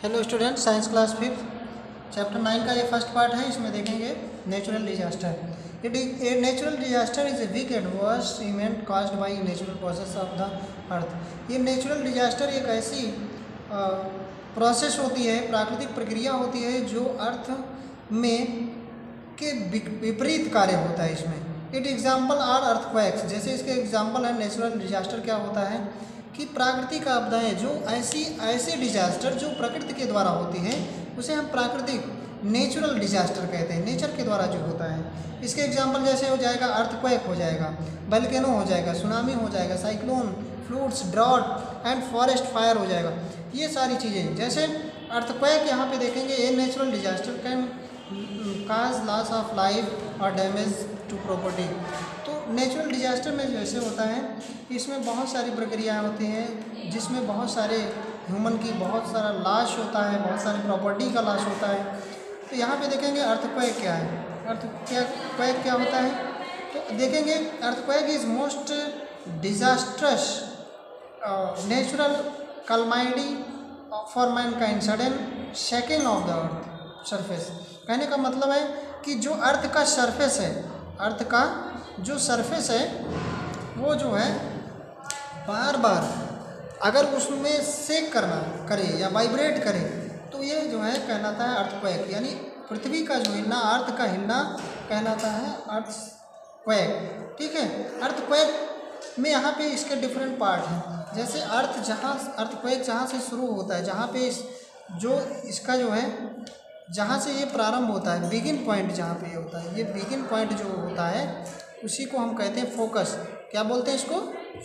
Hello student, science class 5 chapter 9 का ये first part है। इसमें देखेंगे natural disaster. A natural disaster is a big adverse event caused by natural process of the अर्थ। ये natural disaster एक ऐसी process होती है, प्राकृतिक प्रक्रिया होती है जो अर्थ में के विपरीत कार्य होता है। इसमें इट एग्जाम्पल आर अर्थक्वेक्स, जैसे इसके एग्जाम्पल है। नेचुरल डिजास्टर क्या होता है कि प्राकृतिक आपदाएं, जो ऐसे डिजास्टर जो प्रकृति के द्वारा होती हैं उसे हम प्राकृतिक नेचुरल डिजास्टर कहते हैं, नेचर के द्वारा जो होता है। इसके एग्जाम्पल जैसे हो जाएगा अर्थक्वेक हो जाएगा, वोल्केनो हो जाएगा, सुनामी हो जाएगा, cyclone, floods, drought and forest fire हो जाएगा। ये सारी चीज़ें जैसे अर्थक्वेक यहाँ पे देखेंगे। A natural disaster can cause loss of life और डैमेज टू प्रॉपर्टी। तो नेचुरल डिजास्टर में जैसे होता है इसमें बहुत सारी प्रक्रिया होती हैं, जिसमें बहुत सारे ह्यूमन की बहुत सारा लॉस होता है, बहुत सारी प्रॉपर्टी का लॉस होता है। तो यहाँ पे देखेंगे अर्थक्वेक क्या है। अर्थक्वेक क्या होता है तो देखेंगे earthquake is most disastrous natural calamity for mankind, sudden shaking of the earth surface. कहने का मतलब है कि जो अर्थ का सरफेस है, अर्थ का जो सरफेस है वो जो है बार बार अगर उसमें शेक करे या वाइब्रेट करे तो ये जो है कहलाता है अर्थक्वेक। यानी पृथ्वी का जो हिलना, अर्थ का हिलना कहलाता है अर्थक्वेक। ठीक है। अर्थक्वेक में यहाँ पे इसके डिफरेंट पार्ट हैं। जैसे अर्थक्वेक जहाँ से शुरू होता है, जहाँ पे जो इसका जो है जहाँ से ये प्रारंभ होता है, बिगिन पॉइंट जहाँ पे ये होता है, ये बिगिन पॉइंट जो होता है उसी को हम कहते हैं फोकस। क्या बोलते हैं इसको?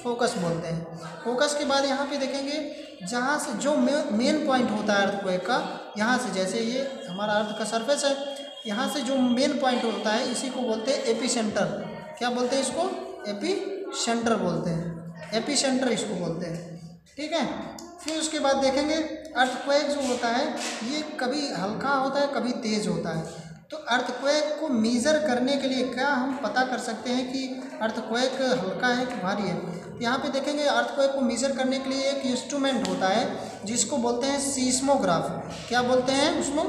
फोकस बोलते हैं। फोकस के बाद यहाँ पे देखेंगे जहाँ से जो मेन पॉइंट होता है अर्थक्वेक का, यहाँ से जैसे ये हमारा अर्थ का सरफेस है, यहाँ से जो मेन पॉइंट होता है इसी को बोलते हैं एपीसेंटर। क्या बोलते हैं इसको? एपीसेंटर बोलते हैं, एपीसेंटर इसको बोलते हैं। ठीक है। फिर उसके बाद देखेंगे अर्थक्वेक जो होता है ये कभी हल्का होता है, कभी तेज़ होता है। तो अर्थक्वेक को मेज़र करने के लिए क्या हम पता कर सकते हैं कि अर्थक्वेक हल्का है कि भारी है? तो यहाँ पे देखेंगे अर्थक्वेक को मेज़र करने के लिए एक इंस्ट्रूमेंट होता है जिसको बोलते हैं सीस्मोग्राफ। क्या बोलते हैं उसको?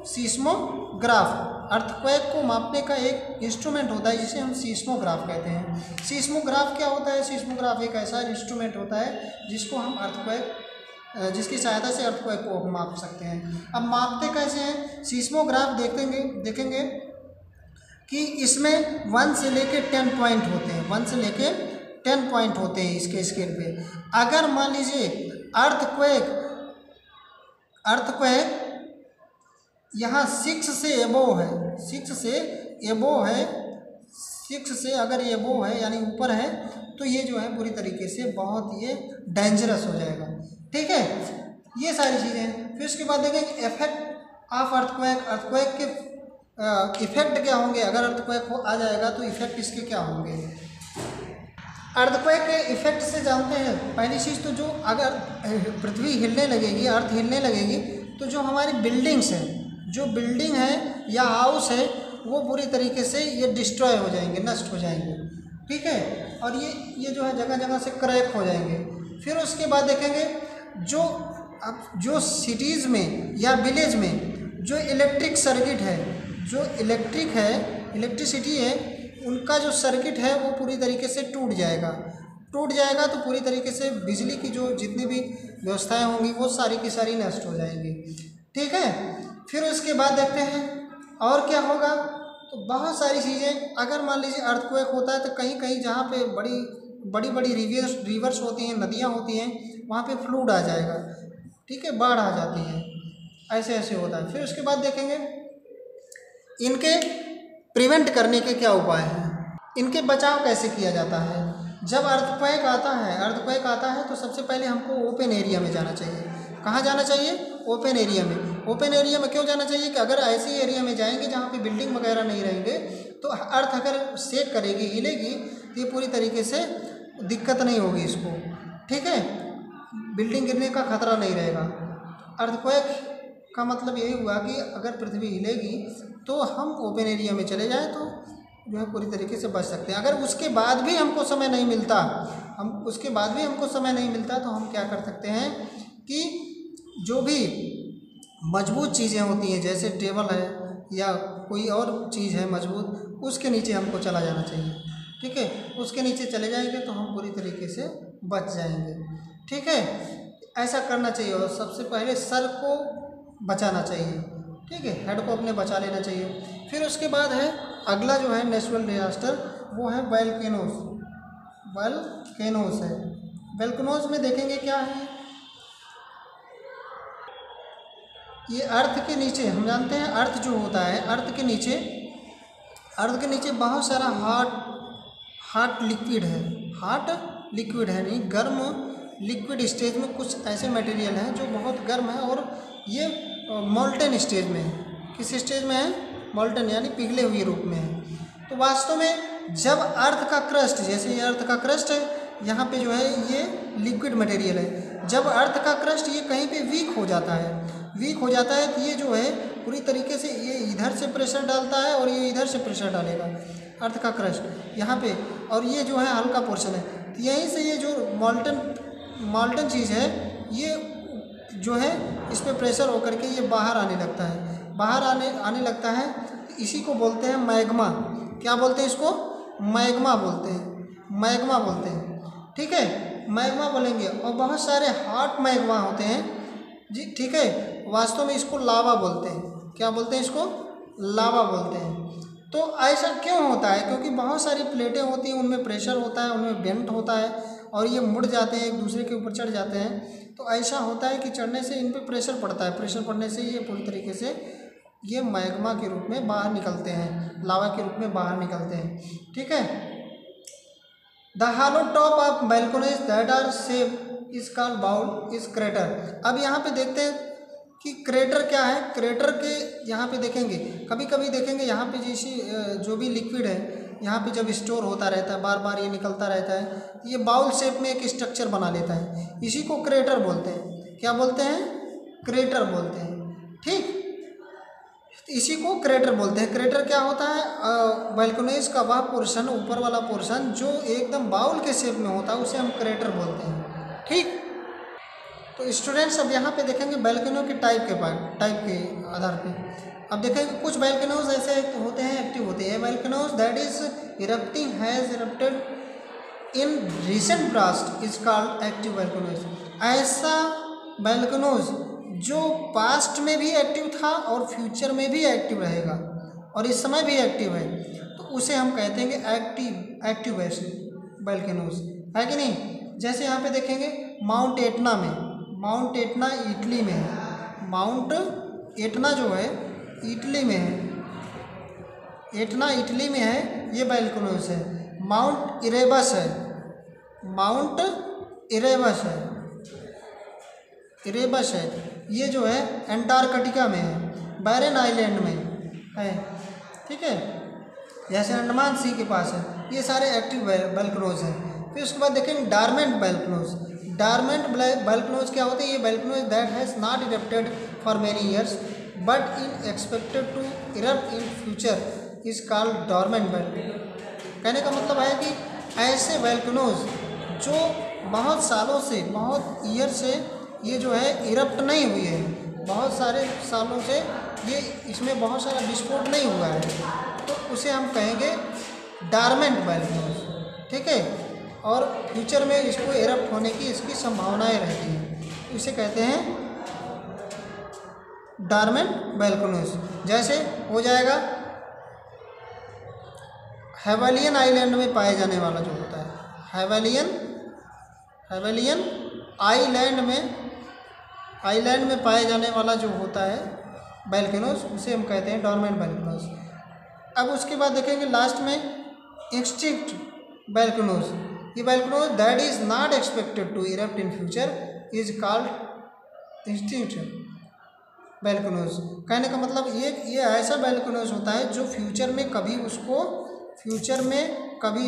सीस्मोग्राफ। अर्थक्वेक को मापने का एक इंस्ट्रूमेंट होता है जिसे हम सीस्मोग्राफ कहते हैं। सीस्मोग्राफ क्या होता है? सीस्मोग्राफ एक ऐसा इंस्ट्रूमेंट होता है जिसको हम जिसकी सहायता से अर्थक्वेक को माप सकते हैं। अब मापते कैसे हैं? सीस्मोग्राफ देखेंगे कि इसमें 1 से लेके 10 पॉइंट होते हैं, 1 से लेके 10 पॉइंट होते हैं इसके स्केल पे। अगर मान लीजिए अर्थक्वेक यहाँ 6 से एबोव है, 6 से एबोव है, 6 से अगर एबोव है यानी ऊपर है तो ये जो है पूरी तरीके से बहुत ये डेंजरस हो जाएगा। ठीक है। ये सारी चीज़ें। फिर उसके बाद देखेंगे इफेक्ट ऑफ अर्थक्वेक। अर्थक्वेक के इफेक्ट क्या होंगे? अगर अर्थक्वेक आ जाएगा तो इफेक्ट इसके क्या होंगे? अर्थक्वेक के इफेक्ट से जानते हैं पहली चीज़ तो जो अगर पृथ्वी हिलने लगेगी, अर्थ हिलने लगेगी तो जो हमारी बिल्डिंग्स हैं, जो बिल्डिंग है या हाउस है वो पूरी तरीके से ये डिस्ट्रॉय हो जाएंगे, नष्ट हो जाएंगे। ठीक है। और ये जो है जगह जगह से क्रैक हो जाएंगे। फिर उसके बाद देखेंगे जो सिटीज़ में या विलेज में जो इलेक्ट्रिक सर्किट है, जो इलेक्ट्रिसिटी है, उनका जो सर्किट है वो पूरी तरीके से टूट जाएगा तो पूरी तरीके से बिजली की जो जितनी भी व्यवस्थाएं होंगी वो सारी की सारी नष्ट हो जाएंगी। ठीक है। फिर उसके बाद देखते हैं और क्या होगा। तो बहुत सारी चीज़ें, अगर मान लीजिए अर्थक्वेक होता है तो कहीं कहीं जहाँ पे बड़ी रिवर्स होती हैं, नदियाँ होती हैं, वहाँ पे फ्लूड आ जाएगा। ठीक है, बाढ़ आ जाती है, ऐसे होता है। फिर उसके बाद देखेंगे इनके प्रिवेंट करने के क्या उपाय हैं, इनके बचाव कैसे किया जाता है। जब अर्थक्वेक आता है तो सबसे पहले हमको ओपन एरिया में जाना चाहिए। कहाँ जाना चाहिए? ओपन एरिया में। ओपन एरिया में क्यों जाना चाहिए कि अगर ऐसे एरिया में जाएंगे जहाँ पे बिल्डिंग वगैरह नहीं रहेंगे तो अर्थ अगर शेक करेगी, हिलेगी तो ये पूरी तरीके से दिक्कत नहीं होगी इसको। ठीक है। बिल्डिंग गिरने का खतरा नहीं रहेगा। अर्थक्वेक का मतलब यही हुआ कि अगर पृथ्वी हिलेगी तो हम ओपन एरिया में चले जाएं तो जो है पूरी तरीके से बच सकते हैं। अगर उसके बाद भी हमको समय नहीं मिलता तो हम क्या कर सकते हैं कि जो भी मजबूत चीज़ें होती हैं जैसे टेबल है या कोई और चीज़ है मजबूत, उसके नीचे हमको चला जाना चाहिए। ठीक है, उसके नीचे चले जाएंगे तो हम पूरी तरीके से बच जाएंगे। ठीक है, ऐसा करना चाहिए और सबसे पहले सर को बचाना चाहिए। ठीक है, हेड को अपने बचा लेना चाहिए। फिर उसके बाद है अगला जो है नेचुरल डिजास्टर, वो है वोल्केनोज। वोल्केनोज है, वोल्केनोज में देखेंगे क्या है, ये अर्थ के नीचे, हम जानते हैं अर्थ जो होता है, अर्थ के नीचे बहुत सारा हॉट लिक्विड है। हॉट लिक्विड है नहीं, गर्म लिक्विड स्टेज में कुछ ऐसे मटेरियल हैं जो बहुत गर्म है और ये मोल्टन स्टेज में है। किस स्टेज में है? मोल्टन यानी पिघले हुए रूप में है। तो वास्तव में जब अर्थ का क्रस्ट, जैसे ये अर्थ का क्रस्ट है, यहाँ पे जो है ये लिक्विड मटेरियल है, जब अर्थ का क्रस्ट ये कहीं पे वीक हो जाता है तो ये जो है पूरी तरीके से ये इधर से प्रेशर डालता है और ये इधर से प्रेशर डालेगा, अर्थ का क्रस्ट यहाँ पे, और ये जो है हल्का पोर्शन है। तो यहीं से ये जो मॉल्टन चीज़ है ये जो है इस पर प्रेशर होकर के ये बाहर आने लगता है। इसी को बोलते हैं मैग्मा। क्या बोलते हैं इसको? मैग्मा बोलते हैं। ठीक है, मैग्मा बोलेंगे। और बहुत सारे हॉट मैग्मा होते हैं जी। ठीक है, वास्तव में इसको लावा बोलते हैं। क्या बोलते हैं इसको? लावा बोलते हैं। तो ऐसा क्यों होता है? क्योंकि बहुत सारी प्लेटें होती हैं, उनमें प्रेशर होता है, उनमें बेंट होता है और ये मुड़ जाते हैं, एक दूसरे के ऊपर चढ़ जाते हैं। तो ऐसा होता है कि चढ़ने से इन पे प्रेशर पड़ता है, प्रेशर पड़ने से ये पूरी तरीके से ये मैग्मा के रूप में बाहर निकलते हैं, लावा के रूप में बाहर निकलते हैं। ठीक है, the hollow top of volcanoes that are shape is called bowl is crater. अब यहाँ पे देखते हैं कि क्रेटर क्या है। क्रेटर के यहाँ पे देखेंगे, कभी कभी देखेंगे यहाँ पे जैसे जो भी लिक्विड है यहाँ पे जब स्टोर होता रहता है, बार बार ये निकलता रहता है, ये बाउल शेप में एक स्ट्रक्चर बना लेता है। इसी को क्रेटर बोलते हैं। क्या बोलते हैं? क्रेटर बोलते हैं। ठीक, इसी को क्रेटर बोलते हैं। क्रेटर क्या होता है? वोल्केनोज का वह पोर्शन, ऊपर वाला पोर्शन जो एकदम बाउल के शेप में होता है, उसे हम क्रेटर बोलते हैं। ठीक, तो स्टूडेंट्स अब यहाँ पे देखेंगे वोल्केनो के टाइप के आधार पे। अब देखेंगे कुछ वोल्केनोज ऐसे होते हैं, एक्टिव होते हैं। Volcanoes that is erupting has erupted in recent past is called active volcanoes. ऐसा वोल्केनोज जो पास्ट में भी एक्टिव था और फ्यूचर में भी एक्टिव रहेगा और इस समय भी एक्टिव है, तो उसे हम कहते हैं एक्टिव वोल्केनोज, है कि नहीं? जैसे यहाँ पे देखेंगे माउंट एटना इटली में है। माउंट एटना जो है इटली में है, एटना इटली में है, ये वोल्केनोज है। माउंट इरेबस है, ये जो है अंटार्कटिका में है, बैरन आइलैंड में है। ठीक है, जैसे अंडमान सी के पास है। ये सारे एक्टिव वोल्केनोज हैं। फिर उसके बाद देखेंगे डॉर्मेंट वोल्केनोज क्या होते हैं? ये volcanoes that has not erupted for many years but in expected to erupt in future is called dormant volcano. कहने का मतलब है कि ऐसे वोल्केनोज जो बहुत सालों से, बहुत ईयर से ये जो है इरप्ट नहीं हुई है, बहुत सारे सालों से ये इसमें बहुत सारा विस्फोट नहीं हुआ है, तो उसे हम कहेंगे डॉर्मेंट वोल्केनोज। ठीक है, और फ्यूचर में इसको इरप्ट होने की इसकी संभावनाएं रहती हैं, इसे कहते हैं डॉर्मेंट वोल्केनोज। जैसे हो जाएगा हेवलियन आइलैंड में पाए जाने वाला जो होता है, हेवलियन आइलैंड में पाए जाने वाला जो होता है वोल्केनोज, उसे हम कहते हैं डॉर्मेंट वोल्केनोज। अब उसके बाद देखेंगे लास्ट में एक्सटिंक्ट वोल्केनोज। ये volcanoes that is not expected to erupt in future is called extinct volcanoes. कहने का मतलब ये ऐसा वोल्केनोज होता है जो फ्यूचर में कभी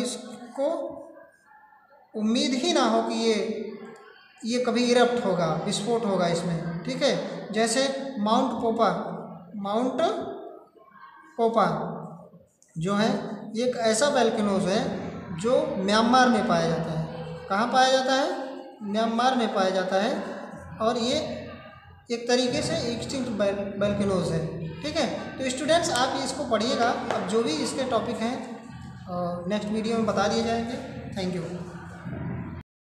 इसको उम्मीद ही ना हो कि ये कभी इरप्ट होगा, विस्फोट होगा इसमें। ठीक है, जैसे माउंट पोपा जो है ये एक ऐसा वोल्केनोज है जो म्यांमार में पाया जाता है। कहाँ पाया जाता है? म्यांमार में पाया जाता है। और ये एक तरीके से एक्सटिंक्ट वोल्केनोज है। ठीक है, तो स्टूडेंट्स आप इसको पढ़िएगा। अब जो भी इसके टॉपिक हैं नेक्स्ट वीडियो में बता दिए जाएंगे। Thank you.